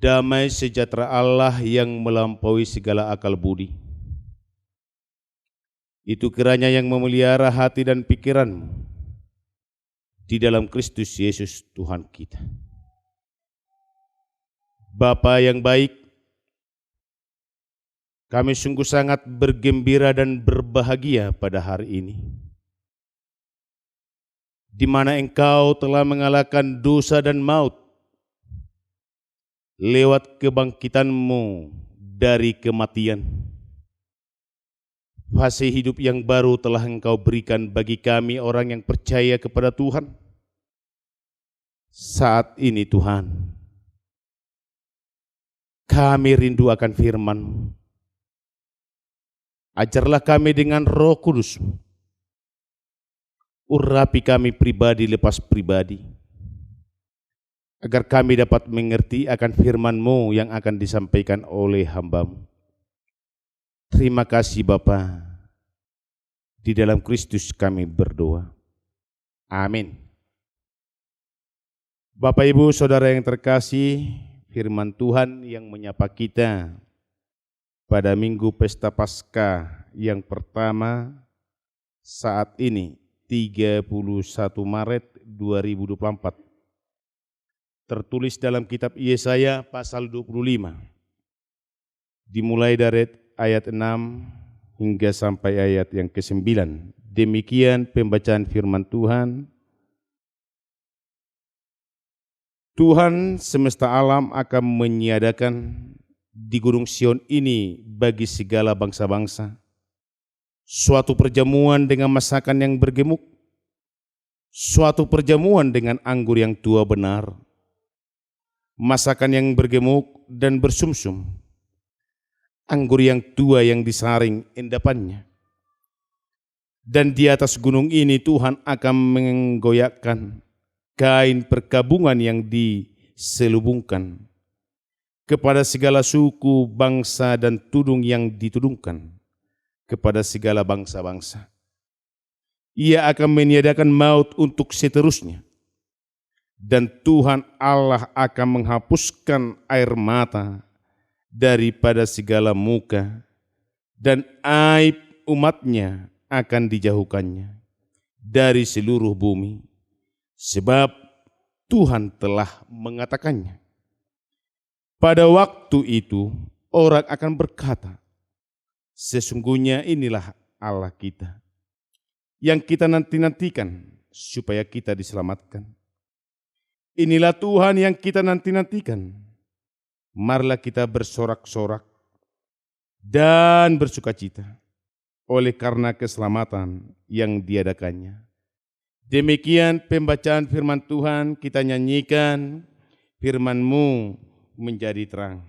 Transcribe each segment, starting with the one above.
damai sejahtera Allah yang melampaui segala akal budi, itu kiranya yang memelihara hati dan pikiranmu di dalam Kristus Yesus Tuhan kita. Bapa yang baik, kami sungguh sangat bergembira dan berbahagia pada hari ini, di mana Engkau telah mengalahkan dosa dan maut lewat kebangkitan-Mu dari kematian. Fase hidup yang baru telah Engkau berikan bagi kami orang yang percaya kepada Tuhan. Saat ini Tuhan, kami rindu akan firman-Mu. Ajarlah kami dengan Roh Kudus-Mu. Urapi kami pribadi lepas pribadi, agar kami dapat mengerti akan firman-Mu yang akan disampaikan oleh hamba-Mu. Terima kasih Bapa. Di dalam Kristus kami berdoa. Amin. Bapak Ibu Saudara yang terkasih, firman Tuhan yang menyapa kita pada Minggu Pesta Paskah yang pertama saat ini 31 Maret 2024. Tertulis dalam kitab Yesaya pasal 25. Dimulai dari ayat 6 hingga sampai ayat yang ke-9. Demikian pembacaan firman Tuhan. Tuhan semesta alam akan menyiadakan di Gunung Sion ini bagi segala bangsa-bangsa suatu perjamuan dengan masakan yang bergemuk, suatu perjamuan dengan anggur yang tua benar, masakan yang bergemuk dan bersumsum, anggur yang tua yang disaring endapannya. Dan di atas gunung ini Tuhan akan menggoyakkan kain perkabungan yang diselubungkan kepada segala suku, bangsa, dan tudung yang ditudungkan kepada segala bangsa-bangsa. Ia akan meniadakan maut untuk seterusnya, dan Tuhan Allah akan menghapuskan air mata daripada segala muka, dan aib umatnya akan dijauhkannya dari seluruh bumi, sebab Tuhan telah mengatakannya. Pada waktu itu orang akan berkata, sesungguhnya inilah Allah kita, yang kita nanti-nantikan supaya kita diselamatkan. Inilah Tuhan yang kita nanti-nantikan. Marilah kita bersorak-sorak dan bersukacita oleh karena keselamatan yang diadakannya. Demikian pembacaan firman Tuhan, kita nyanyikan firman-Mu menjadi terang.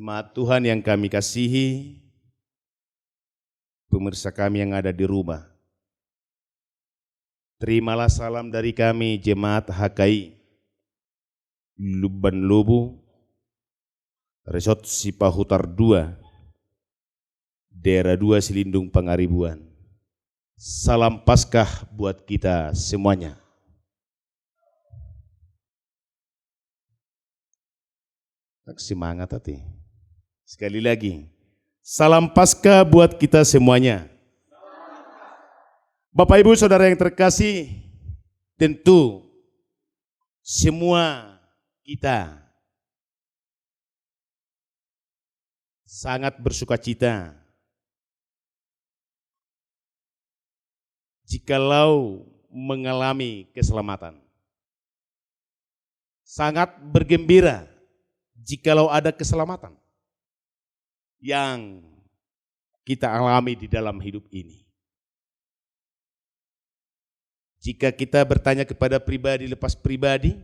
Jemaat Tuhan yang kami kasihi, pemirsa kami yang ada di rumah, terimalah salam dari kami Jemaat HKI Luban Lubu, Resort Sipahutar 2, Daerah 2 Selindung Pangaribuan. Salam Paskah buat kita semuanya. Semangat hati. Sekali lagi, salam Paskah buat kita semuanya. Bapak Ibu Saudara yang terkasih, tentu semua kita sangat bersukacita jikalau mengalami keselamatan. Sangat bergembira jikalau ada keselamatan yang kita alami di dalam hidup ini. Jika kita bertanya kepada pribadi lepas pribadi,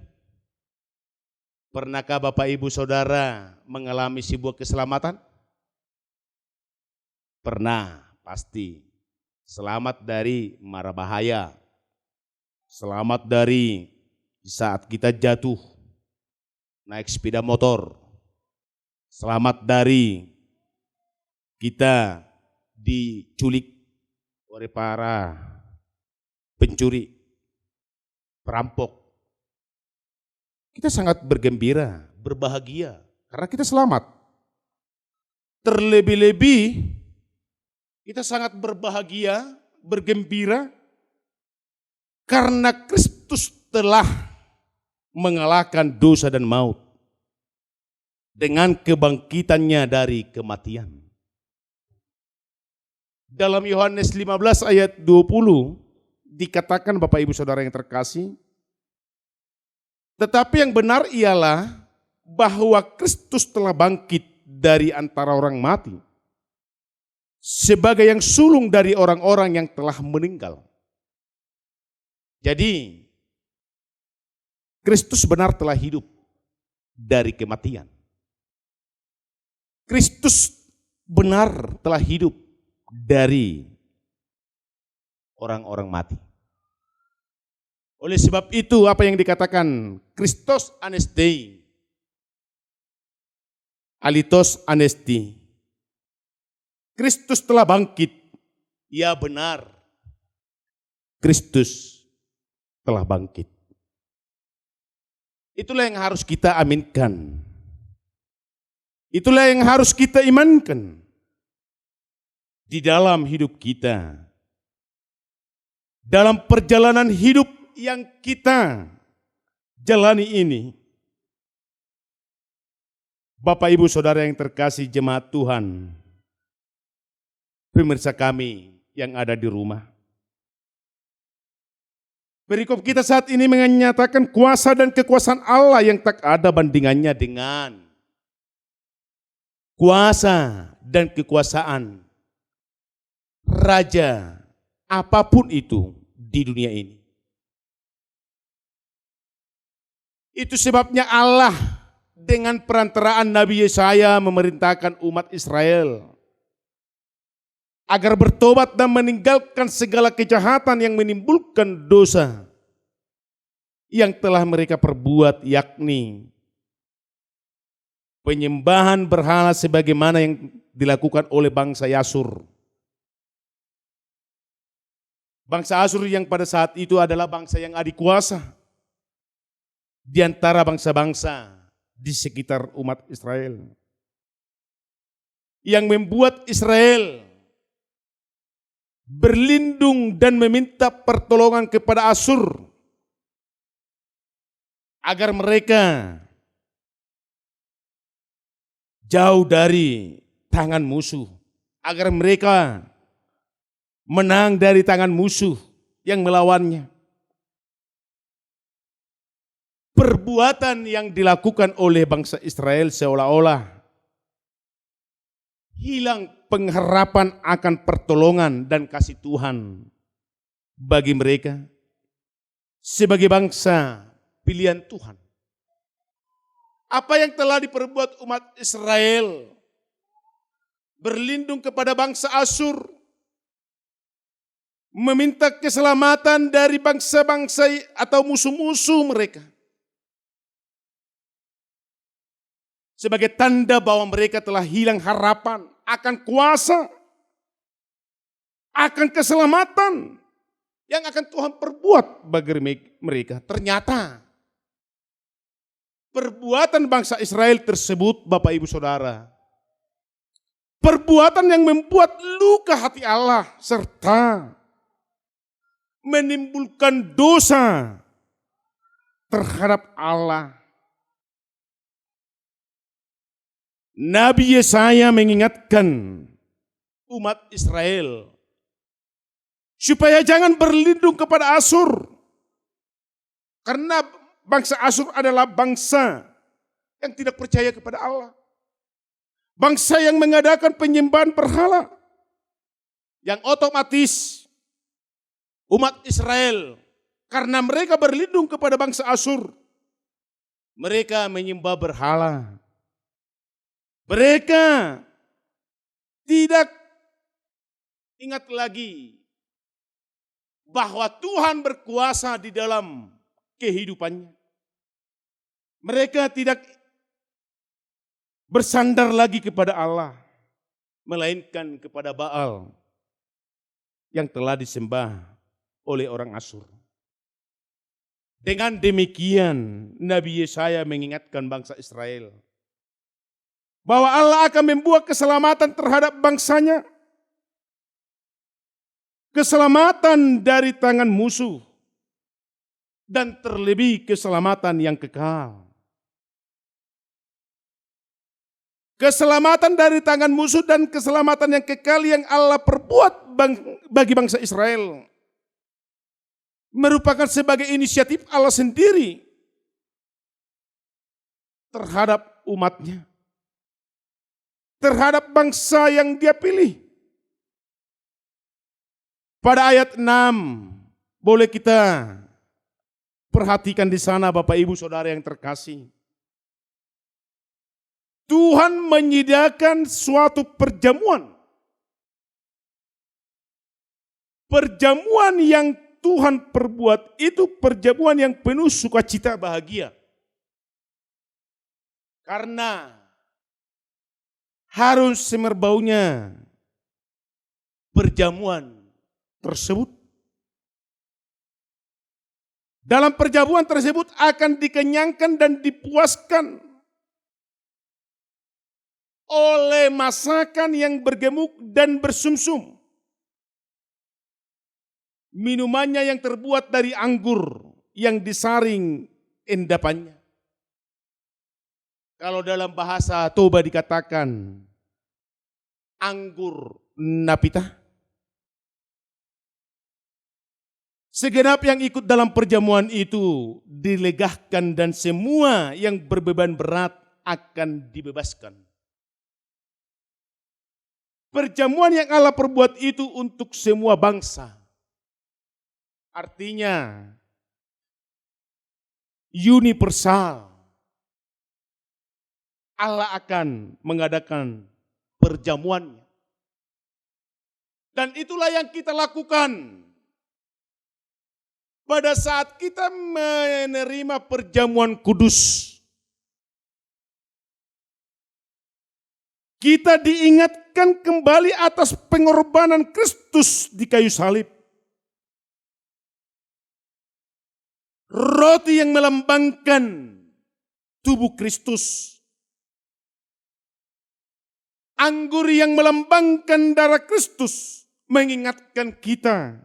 pernahkah Bapak Ibu Saudara mengalami sebuah keselamatan? Pernah, pasti. Selamat dari mara bahaya. Selamat dari saat kita jatuh naik sepeda motor. Selamat dari kita diculik oleh para pencuri, perampok. Kita sangat bergembira, berbahagia karena kita selamat. Terlebih-lebih kita sangat berbahagia, bergembira karena Kristus telah mengalahkan dosa dan maut dengan kebangkitannya dari kematian. Dalam Yohanes 15 ayat 20 dikatakan, Bapak Ibu Saudara yang terkasih, tetapi yang benar ialah bahwa Kristus telah bangkit dari antara orang mati sebagai yang sulung dari orang-orang yang telah meninggal. Jadi Kristus benar telah hidup dari kematian. Kristus benar telah hidup dari orang-orang mati. Oleh sebab itu apa yang dikatakan Christos anestei, alitos anesti. Kristus telah bangkit. Ya benar, Kristus telah bangkit. Itulah yang harus kita aminkan. Itulah yang harus kita imankan di dalam hidup kita. Dalam perjalanan hidup yang kita jalani ini. Bapak Ibu Saudara yang terkasih jemaat Tuhan, pemirsa kami yang ada di rumah. Perikop kita saat ini menyatakan kuasa dan kekuasaan Allah yang tak ada bandingannya dengan kuasa dan kekuasaan raja apapun itu di dunia ini. Itu sebabnya Allah dengan perantaraan Nabi Yesaya memerintahkan umat Israel agar bertobat dan meninggalkan segala kejahatan yang menimbulkan dosa yang telah mereka perbuat, yakni penyembahan berhala sebagaimana yang dilakukan oleh bangsa Yasur. Bangsa Asyur yang pada saat itu adalah bangsa yang adikuasa di antara bangsa-bangsa di sekitar umat Israel. Yang membuat Israel berlindung dan meminta pertolongan kepada Asyur agar mereka jauh dari tangan musuh, agar mereka menang dari tangan musuh yang melawannya. Perbuatan yang dilakukan oleh bangsa Israel seolah-olah hilang pengharapan akan pertolongan dan kasih Tuhan bagi mereka sebagai bangsa pilihan Tuhan. Apa yang telah diperbuat umat Israel, berlindung kepada bangsa Asyur, meminta keselamatan dari bangsa-bangsa atau musuh-musuh mereka. Sebagai tanda bahwa mereka telah hilang harapan akan kuasa, akan keselamatan yang akan Tuhan perbuat bagi mereka. Ternyata perbuatan bangsa Israel tersebut, Bapak Ibu Saudara, perbuatan yang membuat luka hati Allah serta menimbulkan dosa terhadap Allah. Nabi Yesaya mengingatkan umat Israel supaya jangan berlindung kepada Asyur, karena bangsa Asyur adalah bangsa yang tidak percaya kepada Allah. Bangsa yang mengadakan penyembahan berhala. Yang otomatis umat Israel, karena mereka berlindung kepada bangsa Asyur, mereka menyembah berhala. Mereka tidak ingat lagi bahwa Tuhan berkuasa di dalam kehidupannya. Mereka tidak bersandar lagi kepada Allah, melainkan kepada Baal yang telah disembah oleh orang Asyur. Dengan demikian, Nabi Yesaya mengingatkan bangsa Israel bahwa Allah akan membuat keselamatan terhadap bangsanya, keselamatan dari tangan musuh, dan terlebih keselamatan yang kekal. Keselamatan dari tangan musuh dan keselamatan yang kekal yang Allah perbuat bagi bangsa Israel merupakan sebagai inisiatif Allah sendiri terhadap umatnya, terhadap bangsa yang Dia pilih. Pada ayat 6, boleh kita perhatikan di sana, Bapak Ibu Saudara yang terkasih. Tuhan menyediakan suatu perjamuan. Perjamuan yang Tuhan perbuat itu perjamuan yang penuh sukacita bahagia. Karena harus semerbaunya perjamuan tersebut. Dalam perjamuan tersebut akan dikenyangkan dan dipuaskan oleh masakan yang bergemuk dan bersumsum. Minumannya yang terbuat dari anggur yang disaring endapannya. Kalau dalam bahasa Toba dikatakan anggur napita. Segenap yang ikut dalam perjamuan itu dilegahkan dan semua yang berbeban berat akan dibebaskan. Perjamuan yang Allah perbuat itu untuk semua bangsa. Artinya universal. Allah akan mengadakan perjamuannya. Dan itulah yang kita lakukan pada saat kita menerima perjamuan kudus. Kita diingatkan kembali atas pengorbanan Kristus di kayu salib. Roti yang melambangkan tubuh Kristus. Anggur yang melambangkan darah Kristus mengingatkan kita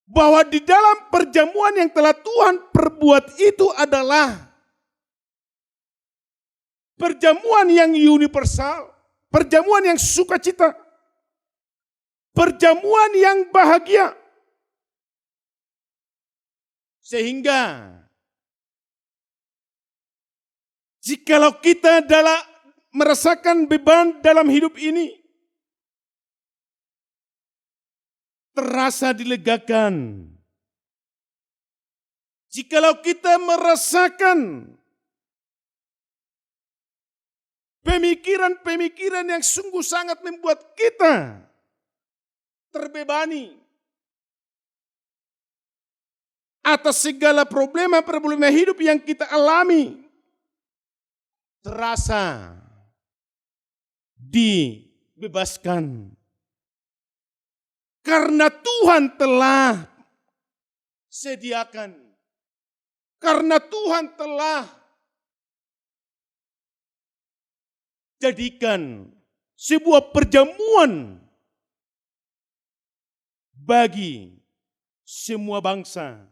bahwa di dalam perjamuan yang telah Tuhan perbuat itu adalah perjamuan yang universal, perjamuan yang sukacita, perjamuan yang bahagia. Sehingga jikalau kita merasakan beban dalam hidup ini, terasa dilegakan. Jikalau kita merasakan Pemikiran-pemikiran yang sungguh sangat membuat kita terbebani atas segala problema hidup yang kita alami. Terasa dibebaskan. Karena Tuhan telah sediakan. Karena Tuhan telah jadikan sebuah perjamuan bagi semua bangsa,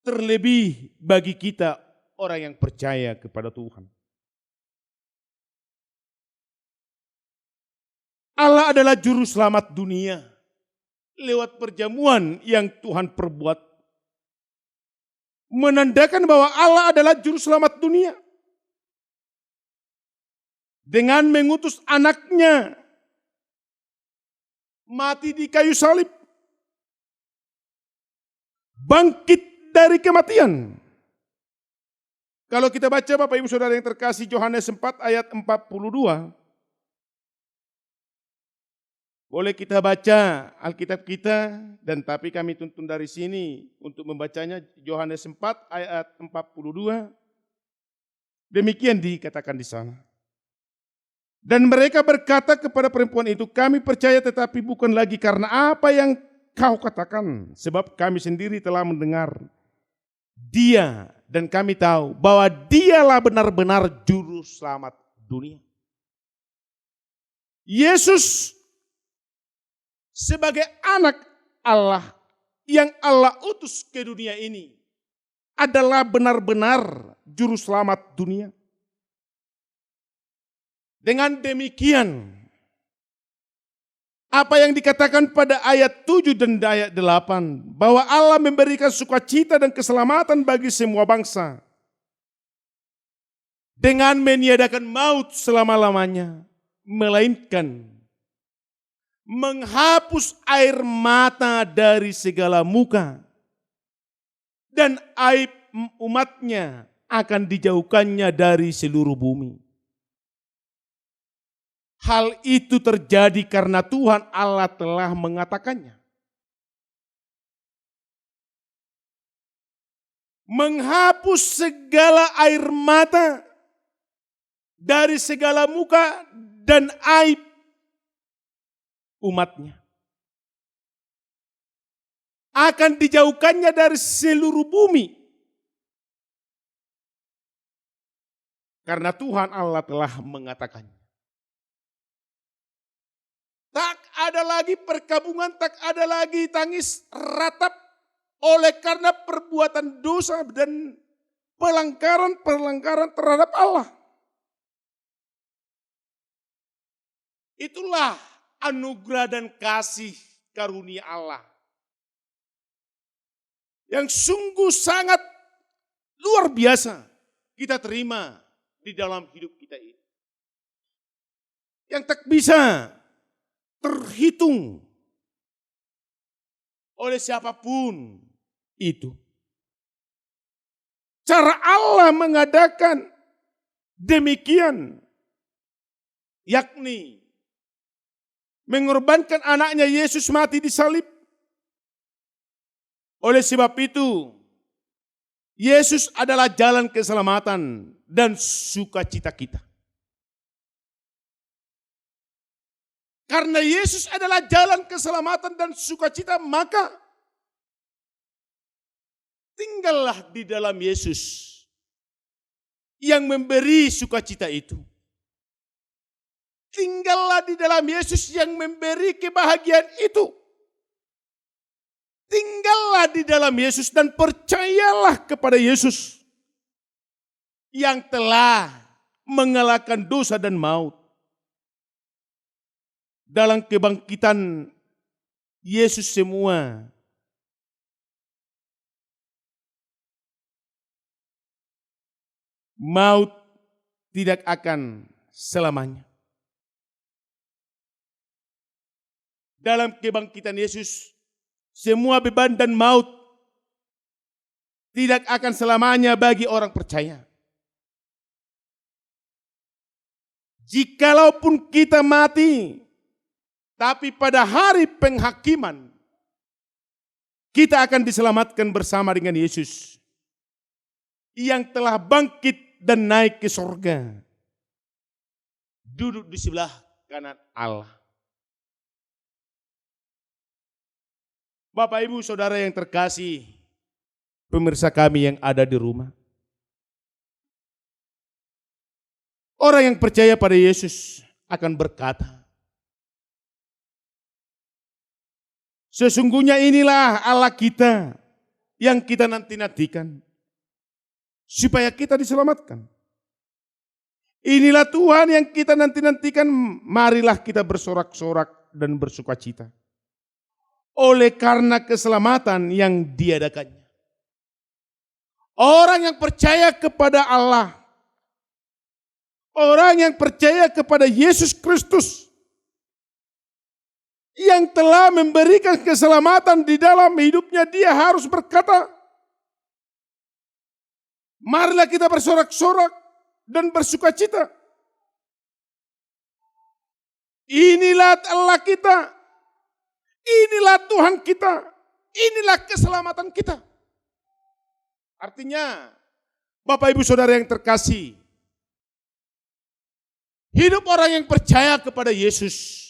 terlebih bagi kita orang yang percaya kepada Tuhan. Allah adalah juru selamat dunia lewat perjamuan yang Tuhan perbuat, menandakan bahwa Allah adalah juru selamat dunia. Dengan mengutus anaknya mati di kayu salib, bangkit dari kematian. Kalau kita baca Bapak Ibu Saudara yang terkasih, Yohanes 4 ayat 42. Boleh kita baca Alkitab kita, dan tapi kami tuntun dari sini untuk membacanya. Yohanes 4 ayat 42. Demikian dikatakan di sana. Dan mereka berkata kepada perempuan itu, kami percaya tetapi bukan lagi karena apa yang kau katakan, sebab kami sendiri telah mendengar Dia dan kami tahu bahwa Dialah benar-benar juru selamat dunia. Yesus sebagai anak Allah yang Allah utus ke dunia ini adalah benar-benar juru selamat dunia. Dengan demikian, apa yang dikatakan pada ayat 7 dan ayat 8, bahwa Allah memberikan sukacita dan keselamatan bagi semua bangsa dengan meniadakan maut selama-lamanya, melainkan menghapus air mata dari segala muka, dan aib umatnya akan dijauhkannya dari seluruh bumi. Hal itu terjadi karena Tuhan Allah telah mengatakannya. Menghapus segala air mata dari segala muka dan aib umatnya. Akan dijauhkannya dari seluruh bumi. Karena Tuhan Allah telah mengatakannya. Tak ada lagi perkabungan, tak ada lagi tangis ratap oleh karena perbuatan dosa dan pelanggaran terhadap Allah. Itulah anugerah dan kasih karunia Allah yang sungguh sangat luar biasa kita terima di dalam hidup kita ini. Yang tak bisa terhitung oleh siapapun itu. Cara Allah mengadakan demikian, yakni mengorbankan anaknya Yesus mati di salib. Oleh sebab itu, Yesus adalah jalan keselamatan dan sukacita kita. Karena Yesus adalah jalan keselamatan dan sukacita, maka tinggallah di dalam Yesus yang memberi sukacita itu. Tinggallah di dalam Yesus yang memberi kebahagiaan itu. Tinggallah di dalam Yesus dan percayalah kepada Yesus yang telah mengalahkan dosa dan maut. Dalam kebangkitan Yesus semua maut tidak akan selamanya. Dalam kebangkitan Yesus semua beban dan maut tidak akan selamanya bagi orang percaya. Jikalaupun kita mati, tapi pada hari penghakiman, kita akan diselamatkan bersama dengan Yesus yang telah bangkit dan naik ke sorga, duduk di sebelah kanan Allah. Bapak, Ibu, Saudara yang terkasih, pemirsa kami yang ada di rumah. Orang yang percaya pada Yesus akan berkata, sesungguhnya inilah Allah kita yang kita nanti-nantikan, supaya kita diselamatkan. Inilah Tuhan yang kita nanti-nantikan, marilah kita bersorak-sorak dan bersukacita oleh karena keselamatan yang diadakannya. Orang yang percaya kepada Allah, orang yang percaya kepada Yesus Kristus yang telah memberikan keselamatan di dalam hidupnya, dia harus berkata, marilah kita bersorak-sorak dan bersukacita. Inilah Allah kita, inilah Tuhan kita, inilah keselamatan kita. Artinya, Bapak, Ibu, Saudara yang terkasih, hidup orang yang percaya kepada Yesus,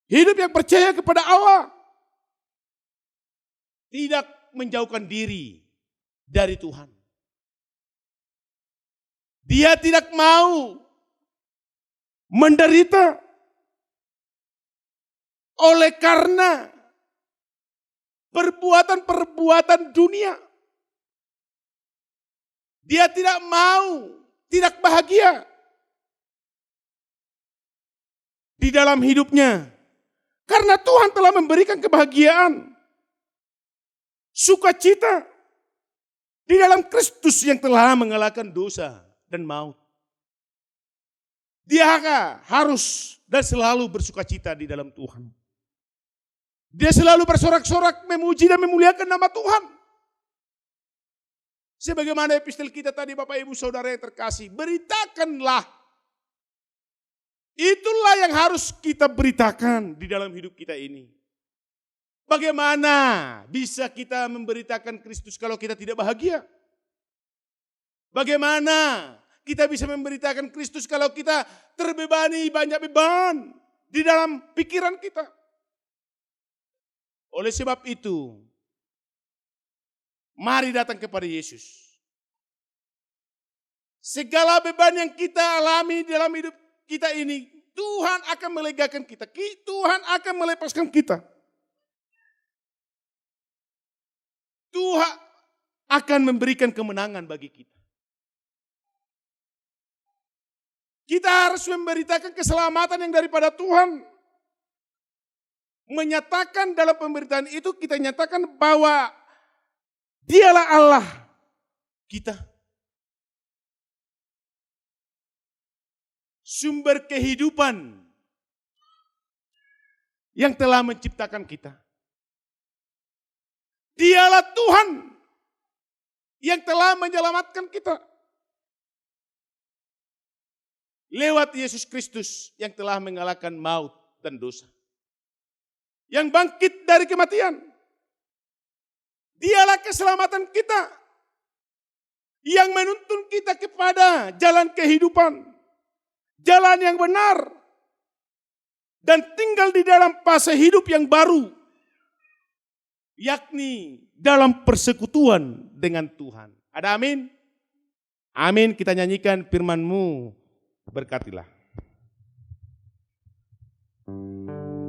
hidup yang percaya kepada Allah, tidak menjauhkan diri dari Tuhan. Dia tidak mau menderita oleh karena perbuatan-perbuatan dunia. Dia tidak mau, tidak bahagia di dalam hidupnya. Karena Tuhan telah memberikan kebahagiaan, sukacita di dalam Kristus yang telah mengalahkan dosa dan maut. Dia harus dan selalu bersukacita di dalam Tuhan. Dia selalu bersorak-sorak memuji dan memuliakan nama Tuhan. Sebagaimana epistel kita tadi, Bapak, Ibu, Saudara yang terkasih, beritakanlah. Itulah yang harus kita beritakan di dalam hidup kita ini. Bagaimana bisa kita memberitakan Kristus kalau kita tidak bahagia? Bagaimana kita bisa memberitakan Kristus kalau kita terbebani banyak beban di dalam pikiran kita? Oleh sebab itu, mari datang kepada Yesus. Segala beban yang kita alami dalam hidup kita ini, Tuhan akan melegakan kita. Tuhan akan melepaskan kita. Tuhan akan memberikan kemenangan bagi kita. Kita harus memberitakan keselamatan yang daripada Tuhan. Menyatakan dalam pemberitaan itu, kita nyatakan bahwa Dialah Allah kita. Sumber kehidupan yang telah menciptakan kita. Dialah Tuhan yang telah menyelamatkan kita. Lewat Yesus Kristus yang telah mengalahkan maut dan dosa. Yang bangkit dari kematian. Dialah keselamatan kita. Yang menuntun kita kepada jalan kehidupan. Jalan yang benar. Dan tinggal di dalam fase hidup yang baru. Yakni dalam persekutuan dengan Tuhan. Ada amin? Amin, kita nyanyikan firman-Mu. Berkatilah. Berkati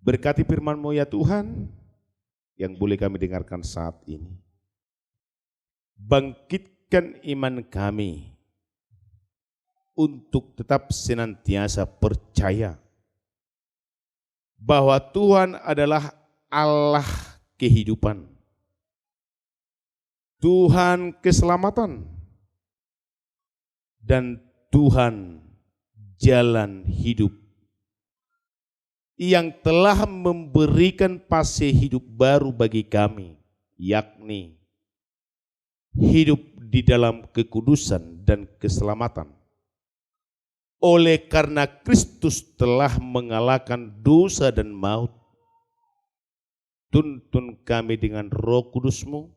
Berkati firman-Mu ya Tuhan, yang boleh kami dengarkan saat ini. Bangkitkan iman kami untuk tetap senantiasa percaya bahwa Tuhan adalah Allah kehidupan, Tuhan keselamatan, dan Tuhan jalan hidup yang telah memberikan fase hidup baru bagi kami, yakni hidup di dalam kekudusan dan keselamatan. Oleh karena Kristus telah mengalahkan dosa dan maut, tuntun kami dengan Roh Kudus-Mu,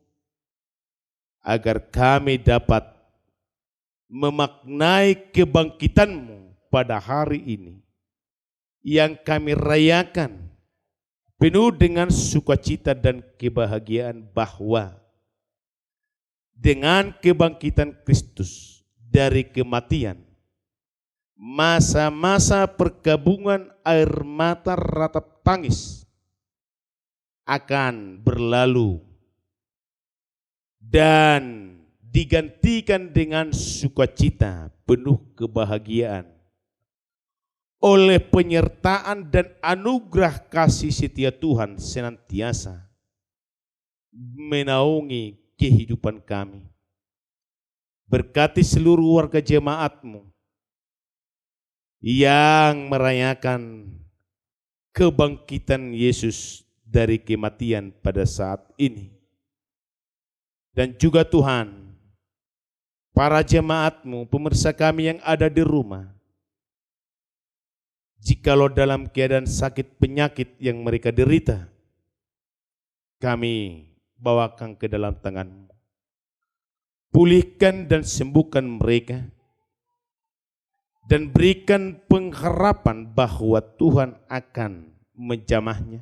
agar kami dapat memaknai kebangkitan-Mu pada hari ini, yang kami rayakan penuh dengan sukacita dan kebahagiaan bahwa dengan kebangkitan Kristus dari kematian, masa-masa perkabungan air mata ratap tangis akan berlalu dan digantikan dengan sukacita penuh kebahagiaan oleh penyertaan dan anugerah kasih setia Tuhan senantiasa menaungi kehidupan kami. Berkati seluruh warga jemaat-Mu yang merayakan kebangkitan Yesus dari kematian pada saat ini. Dan juga Tuhan, para jemaat-Mu, pemirsa kami yang ada di rumah, jikalau dalam keadaan sakit penyakit yang mereka derita, kami bawakan ke dalam tangan-Mu. Pulihkan dan sembuhkan mereka, dan berikan pengharapan bahwa Tuhan akan menjamahnya,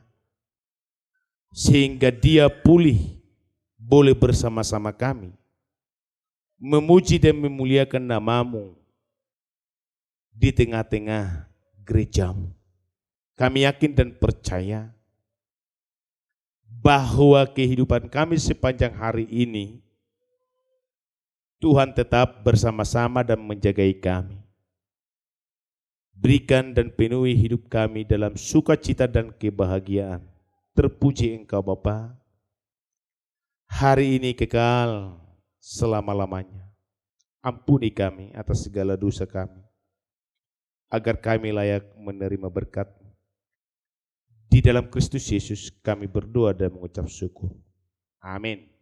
sehingga dia pulih boleh bersama-sama kami memuji dan memuliakan nama-Mu di tengah-tengah gereja-Mu. Kami yakin dan percaya bahwa kehidupan kami sepanjang hari ini, Tuhan tetap bersama-sama dan menjagai kami. Berikan dan penuhi hidup kami dalam sukacita dan kebahagiaan. Terpuji Engkau Bapa, hari ini kekal selama-lamanya. Ampuni kami atas segala dosa kami, agar kami layak menerima berkat. Di dalam Kristus Yesus kami berdoa dan mengucap syukur. Amin.